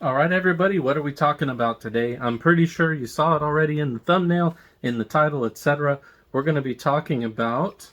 All right, everybody, what are we talking about today? I'm pretty sure you saw it already in the thumbnail, in the title, etc. We're going to be talking about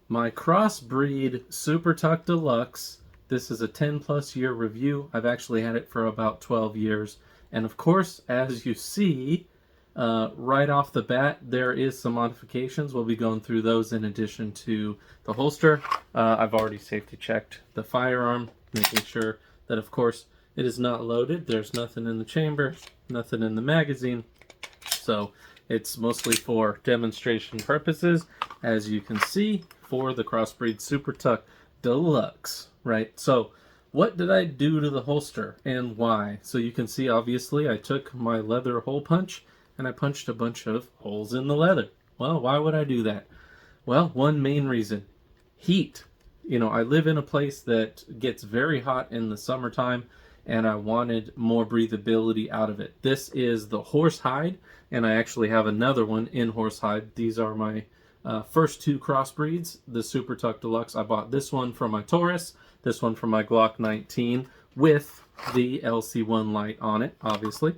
my Crossbreed Supertuck Deluxe. This is a 10 plus year review. I've actually had it for about 12 years. And of course, as you see, right off the bat, there is some modifications. We'll be going through those in addition to the holster. I've already safety checked the firearm, making sure that, of course, it is not loaded. There's nothing in the chamber, nothing in the magazine. So it's mostly for demonstration purposes, as you can see, for the Crossbreed Supertuck Deluxe, right? So what did I do to the holster and why? So you can see, obviously, I took my leather hole punch and I punched a bunch of holes in the leather. Well, why would I do that? Well, one main reason, heat. You know, I live in a place that gets very hot in the summertime, and I wanted more breathability out of it. This is the horsehide, and I actually have another one in horsehide. These are my first two crossbreeds, the Supertuck Deluxe. I bought this one for my Taurus, this one for my Glock 19 with the LC1 light on it, obviously.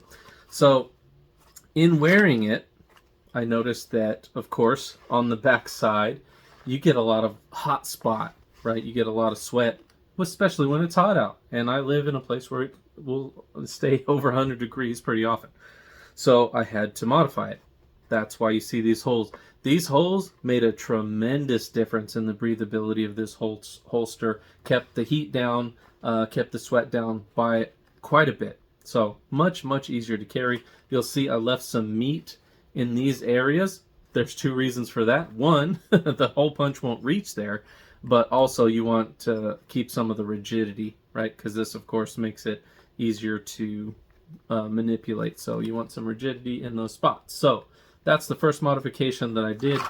So in wearing it, I noticed that, of course, on the back side, you get a lot of hot spot, right? You get a lot of sweat, especially when it's hot out. And I live in a place where it will stay over 100 degrees pretty often. So I had to modify it. That's why you see these holes. These holes made a tremendous difference in the breathability of this holster. Kept the heat down, kept the sweat down by quite a bit. So much, much easier to carry. You'll see I left some meat in these areas. There's two reasons for that. One, the hole punch won't reach there, but also you want to keep some of the rigidity, right? Because this, of course, makes it easier to manipulate. So you want some rigidity in those spots. So that's the first modification that I did.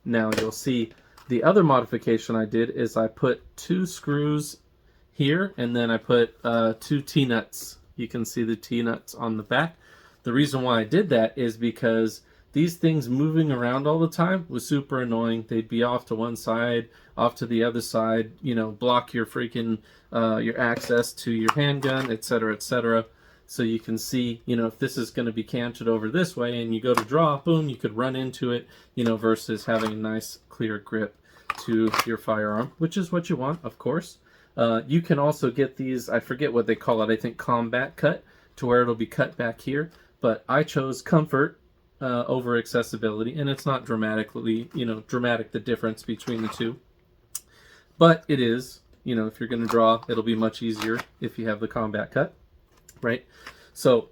Now you'll see the other modification I did is I put two screws here, and then I put two T-nuts. You can see the T-nuts on the back. The reason why I did that is because these things moving around all the time was super annoying. They'd be off to one side, off to the other side, you know, block your freaking, your access to your handgun, etc., etc. So you can see, you know, if this is going to be canted over this way and you go to draw, boom, you could run into it, you know, versus having a nice clear grip to your firearm, which is what you want, of course. You can also get these, I forget what they call it, I think combat cut, to where it'll be cut back here. But I chose comfort over accessibility, and it's not dramatically, you know, dramatic the difference between the two. But it is, you know, if you're going to draw, it'll be much easier if you have the combat cut, right? So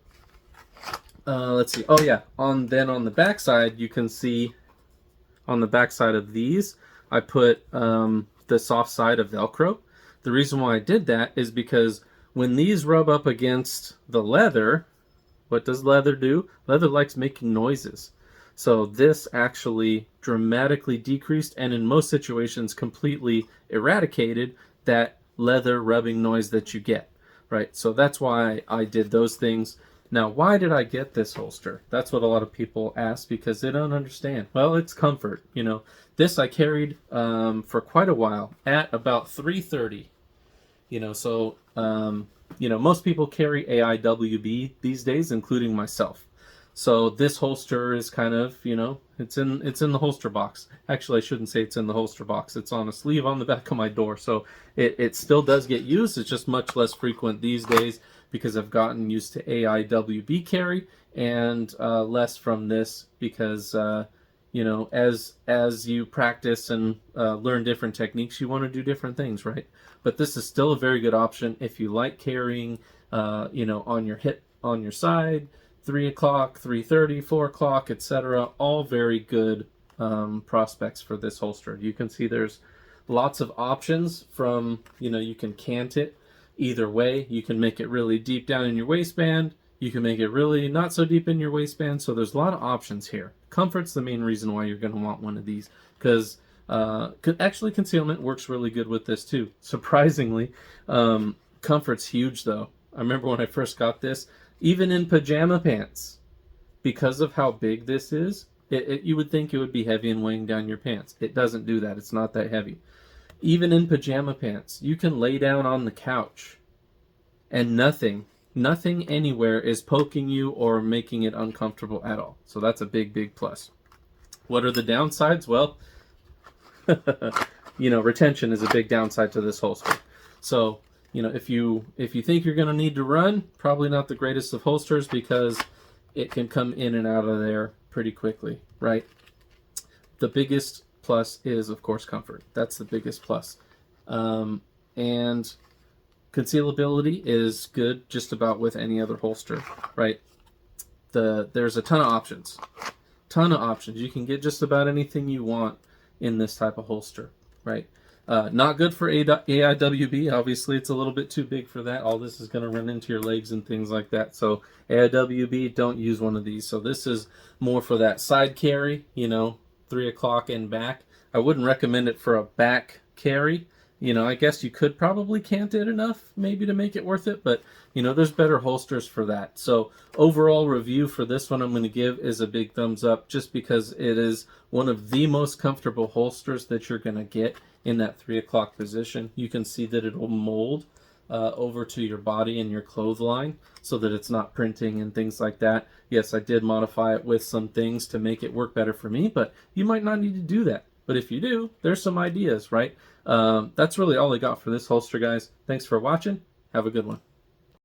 let's see. Oh yeah, then on the back side, you can see on the back side of these, I put the soft side of Velcro. The reason why I did that is because when these rub up against the leather, what does leather do? Leather likes making noises. So this actually dramatically decreased, and in most situations completely eradicated, that leather rubbing noise that you get, right? So that's why I did those things. Now, why did I get this holster? That's what a lot of people ask because they don't understand. Well, it's comfort, you know. This I carried for quite a while at about 330, you know, so you know, most people carry AIWB these days, including myself. So this holster is kind of, you know, it's in the holster box. Actually, I shouldn't say it's in the holster box. It's on a sleeve on the back of my door. So it still does get used. It's just much less frequent these days because I've gotten used to AIWB carry and less from this because you know, as you practice and learn different techniques, you want to do different things, right? But this is still a very good option if you like carrying, you know, on your hip, on your side, 3 o'clock, 3:30, 4 o'clock, etc. All very good prospects for this holster. You can see there's lots of options from, you know, you can cant it either way. You can make it really deep down in your waistband. You can make it really not so deep in your waistband. So there's a lot of options here. Comfort's the main reason why you're going to want one of these, because actually concealment works really good with this too. Surprisingly, comfort's huge though. I remember when I first got this, even in pajama pants, because of how big this is, you would think it would be heavy and weighing down your pants. It doesn't do that. It's not that heavy. Even in pajama pants, you can lay down on the couch and nothing nothing anywhere is poking you or making it uncomfortable at all. So that's a big, big plus. What are the downsides? Well, retention is a big downside to this holster. So, if you think you're going to need to run, probably not the greatest of holsters, because it can come in and out of there pretty quickly, right? The biggest plus is, of course, comfort. That's the biggest plus. And concealability is good just about with any other holster, right? There's a ton of options. You can get just about anything you want in this type of holster, right? Not good for AIWB. Obviously, it's a little bit too big for that. All this is going to run into your legs and things like that. So AIWB, don't use one of these. So this is more for that side carry, 3 o'clock and back. I wouldn't recommend it for a back carry. I guess you could probably cant it enough maybe to make it worth it, but there's better holsters for that. So overall review for this one I'm going to give is a big thumbs up, just because it is one of the most comfortable holsters that you're going to get in that 3 o'clock position. You can see that it will mold over to your body and your clothesline so that it's not printing and things like that. Yes, I did modify it with some things to make it work better for me, but you might not need to do that. But if you do, there's some ideas, right? That's really all I got for this holster, guys. Thanks for watching. Have a good one.